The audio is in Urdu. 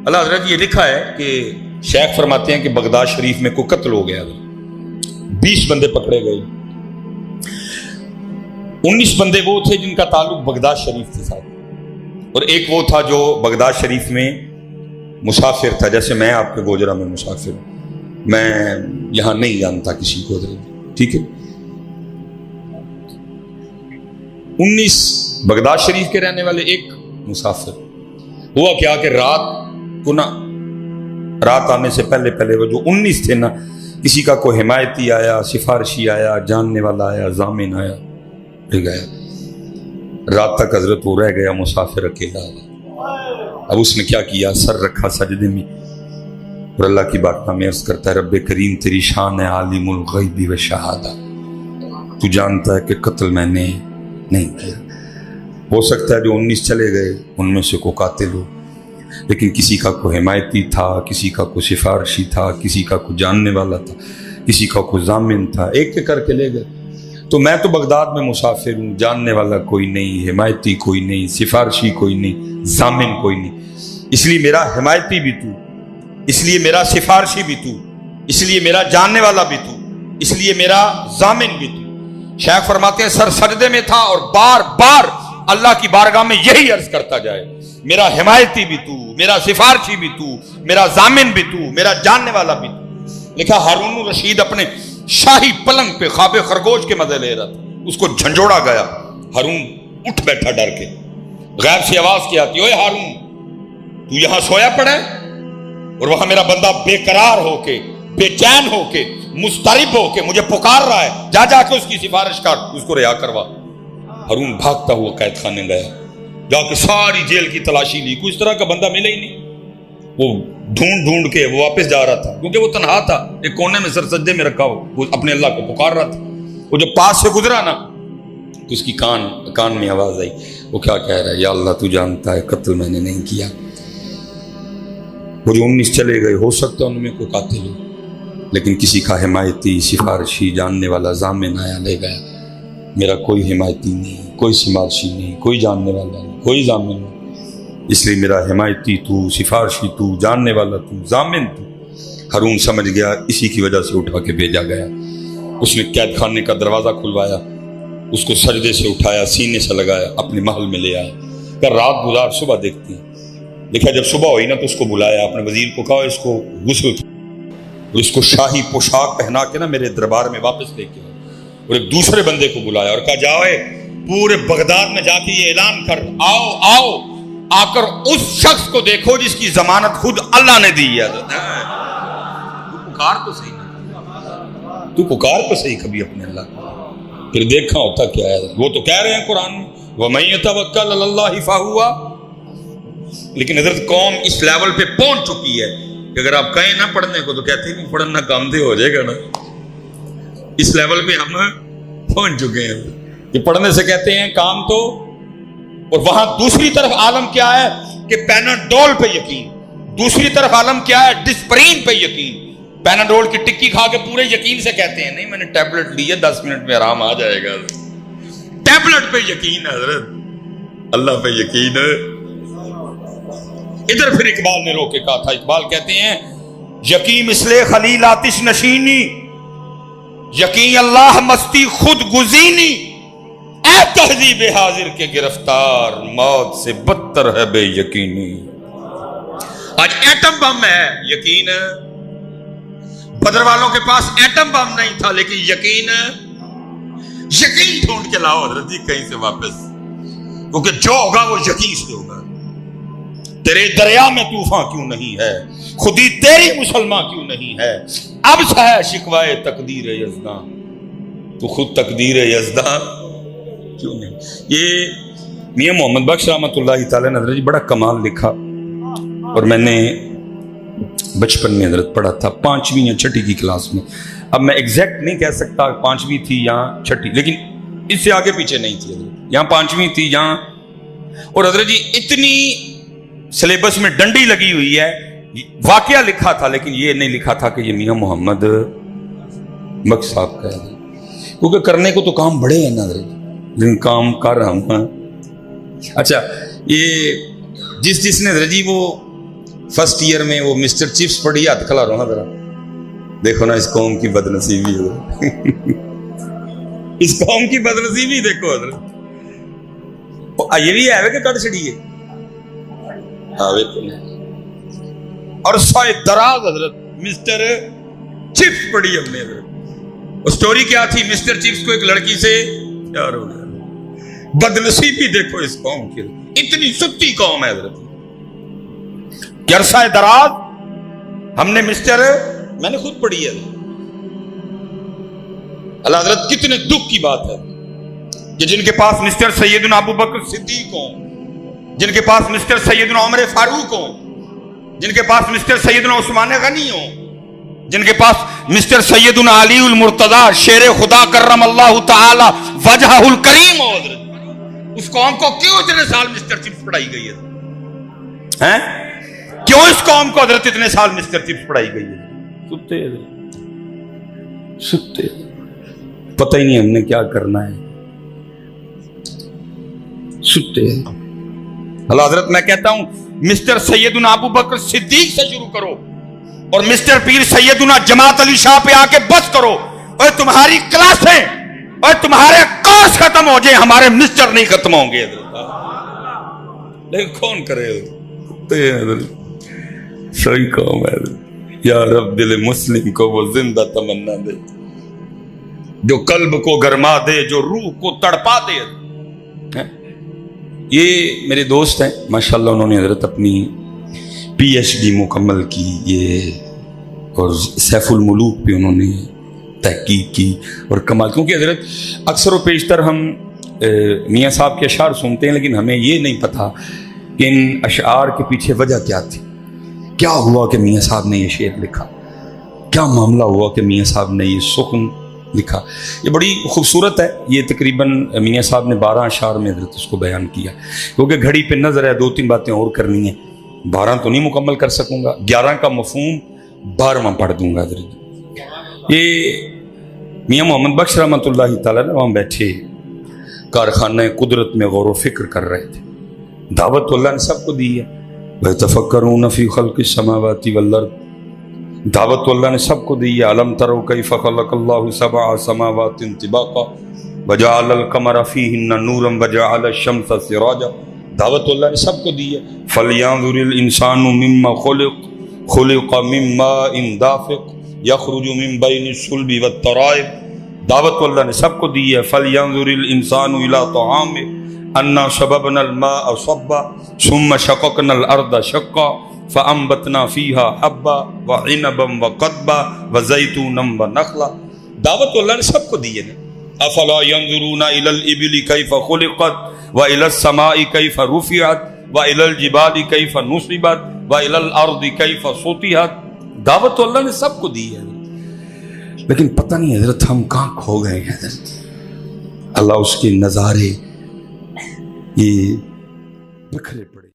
اللہ حضرت یہ لکھا ہے کہ شیخ فرماتے ہیں کہ بغداد شریف میں کوئی قتل ہو گیا، 20 بندے پکڑے گئے، 19 بندے وہ تھے جن کا تعلق بغداد شریف کے ساتھ، اور ایک وہ تھا جو بغداد شریف میں مسافر تھا، جیسے میں آپ کے گوجرا میں مسافر ہوں، میں یہاں نہیں جانتا کسی کو، ٹھیک ہے۔ 19 بغداد شریف کے رہنے والے، ایک مسافر۔ ہوا کیا کہ رات آنے سے پہلے وہ جو 19 تھے نا، کسی کا کوئی حمایتی آیا، سفارشی آیا، جاننے والا آیا، ضامن آیا، گیا۔ رات تک حضرت وہ رہ گیا مسافر اکیلا۔ اب اس نے کیا کیا، سر رکھا سجدے میں اور اللہ کی بات میں عرض کرتا ہے، رب کریم تیری شان ہے عالم الغیب و شہادہ، تو جانتا ہے کہ قتل میں نے نہیں کیا۔ ہو سکتا ہے جو 19 چلے گئے ان میں سے کوئی قاتل ہو، لیکن کسی کا کوئی حمایتی تھا، کسی کا کوئی سفارشی تھا، کسی کا کوئی جاننے والا تھا، کسی کا کوئی ضامن تھا، ایک ایک کر کے لے گئے۔ تو میں تو بغداد میں مسافر ہوں، جاننے والا کوئی نہیں، حمایتی کوئی نہیں، سفارشی کوئی نہیں، ضامن کوئی نہیں، اس لیے میرا حمایتی بھی تو، اس لیے میرا سفارشی بھی تو، اس لیے میرا جاننے والا بھی تو، اس لیے میرا ضامن بھی تو۔ شیخ فرماتے ہیں سر سجدے میں تھا اور بار بار اللہ کی بارگاہ میں یہی عرض کرتا جائے، میرا حمایتی بھی تو، میرا سفارشی بھی تو، میرا ضامن بھی تو، میرا جاننے والا بھی تو۔ لکھا ہارون الرشید اپنے شاہی پلنگ پہ خواب خرگوش کے مزے لے رہا تھا، اس کو جھنجھوڑا گیا، ہارون اٹھ بیٹھا ڈر کے، غیب سے آواز کی آتی، اوے ہارون تو یہاں سویا پڑا ہے اور وہاں میرا بندہ بے قرار ہو کے، بے چین ہو کے، مضطرب ہو کے مجھے پکار رہا ہے، جا کے اس کی سفارش کر، اس کو رہا کروا۔ ہارون بھاگتا ہوا قید خانے گیا، جا کے ساری جیل کی تلاشی لی، کوئی اس طرح کا بندہ ملے ہی نہیں۔ وہ ڈھونڈ کے وہ واپس جا رہا تھا، کیونکہ وہ تنہا تھا، ایک کونے میں سر سجدے میں رکھا ہو، وہ اپنے اللہ کو پکار رہا تھا۔ وہ جب پاس سے گزرا نا تو اس کی کان میں آواز آئی، وہ کیا کہہ رہا ہے، یا اللہ تو جانتا ہے قتل میں نے نہیں کیا۔ وہ جو 19 چلے گئے، ہو سکتا ہے ان میں کوئی قاتل ہو، لیکن کسی کا حمایتی، سفارشی، جاننے والا، ضامن آیا لے گیا۔ میرا کوئی حمایتی نہیں، کوئی سفارشی نہیں، کوئی جاننے والا نہیں، کوئی ضامن نہیں، اس لیے میرا حمایتی تو، سفارشی تو، جاننے والا تو، ضامن تو۔ ہارون سمجھ گیا اسی کی وجہ سے اٹھا کے بھیجا گیا۔ اس نے قید خانے کا دروازہ کھلوایا، اس کو سجدے سے اٹھایا، سینے سے لگایا، اپنے محل میں لے آیا، کہ رات گزار صبح دیکھتے ہیں۔ دیکھا جب صبح ہوئی نا تو اس کو بلایا، اپنے وزیر کو کہا اس کو غسل اور اس کو شاہی پوشاک پہنا کے نا میرے دربار میں واپس لے کے آؤ، اور ایک دوسرے بندے کو بلایا اور کہا جاؤ پورے بغداد میں جا کے یہ اعلان کر، آؤ آ کر اس شخص کو دیکھو جس کی ضمانت خود اللہ نے دی ہے۔ تو پکار تو صحیح نا، تو پکار تو صحیح کبھی اپنے اللہ کو، پھر دیکھا ہوتا کیا ہے۔ وہ تو کہہ رہے ہیں قرآن میں وَمَن يَتَوَكَّلْ عَلَى اللَّهِ فَهُوَ، لیکن حضرت قوم اس لیول پہ پہنچ چکی ہے کہ اگر آپ کہیں نہ پڑھنے کو تو کہتے نہیں پڑھنا کام دے ہو جائے گا نا۔ اس لیول پہ ہم پہنچ چکے ہیں کہ پڑھنے سے کہتے ہیں کام تو، اور وہاں دوسری طرف عالم کیا ہے کہ پیناڈول پہ یقین، دوسری طرف عالم کیا ہے ڈسپرین پہ یقین۔ پیناڈول کی ٹکی کھا کے پورے یقین سے کہتے ہیں نہیں میں نے ٹیبلٹ لی ہے 10 منٹ میں آرام آ جائے گا۔ ٹیبلٹ پہ یقین ہے حضرت، اللہ پہ یقین ہے۔ ادھر پھر اقبال نے رو کے کہا تھا، اقبال کہتے ہیں یقین مثل خلیل آتش نشینی، یقین اللہ مستی خود گزینی، اے تہذیب حاضر کے گرفتار موت سے بدتر ہے بے یقینی۔ آج ایٹم بم ہے یقین، بدر والوں کے پاس ایٹم بم نہیں تھا لیکن یقین ڈھونڈ کے لاؤ حضرت جی کہیں سے واپس، کیونکہ جو ہوگا وہ یقین سے ہوگا۔ تیرے دریا میں طوفان کیوں نہیں ہے، خودی تیری مسلمان کیوں نہیں ہے، اب سا ہے شکوائے تقدیر یزداں، تو خود تقدیر یزداں کیوں نہیں۔ یہ میاں محمد بخش رحمۃ اللہ تعالی نے حضرت جی بڑا کمال لکھا، اور میں نے بچپن میں حضرت پڑھا تھا 5ویں یا 6ٹھی کی کلاس میں۔ اب میں ایگزیکٹ نہیں کہہ سکتا 5ویں تھی یا 6ٹھی، لیکن اس سے آگے پیچھے نہیں تھی حضرت، یہاں 5ویں تھی یہاں۔ اور حضرت جی اتنی سلیبس میں ڈنڈی لگی ہوئی ہے، واقعہ لکھا تھا لیکن یہ نہیں لکھا تھا کہ یہ میاں محمد بخش صاحب کا ہے، کیونکہ کرنے کو تو کام بڑے ہیں نا حضرت، لیکن کام کر رہا ہوں۔ اچھا، یہ جس نے حضرت جی وہ فرسٹ ایئر میں وہ مسٹر چپس پڑھی، ہاتھ کھلا رہا ذرا، دیکھو نا اس قوم کی بدنصیبی اس قوم کی بدنصیبی دیکھو حضرت، یہ بھی ہے کہ کٹ چڑیے اور سوائے دراز حضرت مسٹر چپس پڑھی ہم نے حضرت۔ وہ سٹوری کیا تھی؟ مسٹر چپس کو ایک لڑکی سے پیار ہو گیا۔ بدنصیبی دیکھو اس قوم کی، اتنی ستی قوم ہے حضرت کہ عرصہ دراز ہم نے میں نے خود پڑھی ہے اللہ حضرت، کتنے دکھ کی بات ہے کہ جن کے پاس مسٹر سیدنا ابو بکر صدیق ہوں، جن کے پاس مسٹر سیدنا عمر فاروق ہوں، جن کے پاس مسٹر سیدنا عثمان غنی ہوں، جن کے پاس مسٹر سیدنا علی المرتضی شیر خدا کرم اللہ تعالی وجہہ الکریم ہو حضرت، اس قوم کو کیوں اتنے سال مسٹر چپس پڑھائی گئی ہے؟ کیوں اس قوم کو حضرت اتنے سال مسٹر چپس پڑھائی گئی ہے؟ ستے پتہ ہی نہیں ہم نے کیا کرنا ہے، ستے۔ اللہ حضرت میں کہتا ہوں مسٹر سیدنا ابو بکر صدیق سے شروع کرو اور مسٹر پیر سیدنا جماعت علی شاہ پہ آ کے بس کرو، اور تمہاری کلاسیں اور تمہارے کورس ختم ہو جائیں، ہمارے مسٹر نہیں ختم ہوں گے لیکن کون کرے؟ صحیح قوم ہے یا رب، دل مسلم کو وہ زندہ تمنا دے جو قلب کو گرما دے، جو روح کو تڑپا دے۔ یہ میرے دوست ہیں ماشاءاللہ، انہوں نے حضرت اپنی پی ایچ ڈی مکمل کی، یہ اور سیف الملوک پہ انہوں نے تحقیق کی اور کمال، کیونکہ حضرت اکثر و بیشتر ہم میاں صاحب کے اشعار سنتے ہیں لیکن ہمیں یہ نہیں پتا کہ ان اشعار کے پیچھے وجہ کیا تھی، کیا ہوا کہ میاں صاحب نے یہ شعر لکھا، کیا معاملہ ہوا کہ میاں صاحب نے یہ سخن لکھا۔ یہ بڑی خوبصورت ہے، یہ تقریباً میاں صاحب نے 12 اشعار میں حضرت اس کو بیان کیا، کیونکہ گھڑی پہ نظر ہے، 2-3 باتیں اور کرنی ہیں، 12 تو نہیں مکمل کر سکوں گا، 11 کا مفہوم 12واں پڑھ دوں گا حضرت۔ یہ میاں محمد بخش رحمۃ اللہ تعالیٰ نے وہاں بیٹھے کارخانہ قدرت میں غور و فکر کر رہے تھے، دعوت تو اللہ نے سب کو دی ہے، وَيَتَفَكَّرُونَ فِي خَلْقِ السَّمَاوَاتِ وَالْأَرْضِ، دعوت تو اللہ نے سب کو دی ہے، أَلَمْ تَرَوْا كَيْفَ خَلَقَ اللَّهُ 7 سَمَاوَاتٍ طِبَاقًا وَجَعَلَ الْقَمَرَ فِيهِنَّ نُورًا وَجَعَلَ الشَّمْسَ سِرَاجًا، دعوت تو اللہ نے سب کو دی ہے۔ فَلْيَنظُرِ الْإِنسَانُ مِمَّا خُلِقَ مِن مَّاءٍ دَافِقٍ يَخْرُجُ مِن بَيْنِ الصُّلْبِ وَالتَّرَائِبِ، دعوت تو اللہ نے سب کو دی ہے۔ فَلْيَنظُرِ الْإِنسَانُ إِلَىٰ طَعَامِهِ أَنَّا صَبَبْنَا الْمَاءَ صَبًّا ثُمَّ شَقَقْنَا الْأَرْضَ شَقًّا فَأَنبَتْنَا فِيهَا حَبًّا وَعِنَبًا وَقَضْبًا وَزَيْتُونًا وَنَخْلًا، دعوت تو اللہ نے سب کو دی ہے۔ أَفَلَا يَنظُرُونَ إِلَى الْإِبِلِ كَيْفَ خُلِقَتْ وَإِلَى السَّمَاءِ كَيْفَ رُفِعَتْ وَإِلَى الْجِبَالِ كَيْفَ نُصِبَتْ وَإِلَى الْأَرْضِ كَيْفَ سُطِحَتْ، دعوت تو اللہ نے سب کو دی ہے، لیکن پتہ نہیں حضرت ہم کہاں کھو گئے ہیں حضرت۔ اللہ اس کے نظارے یہ بکھرے پڑے۔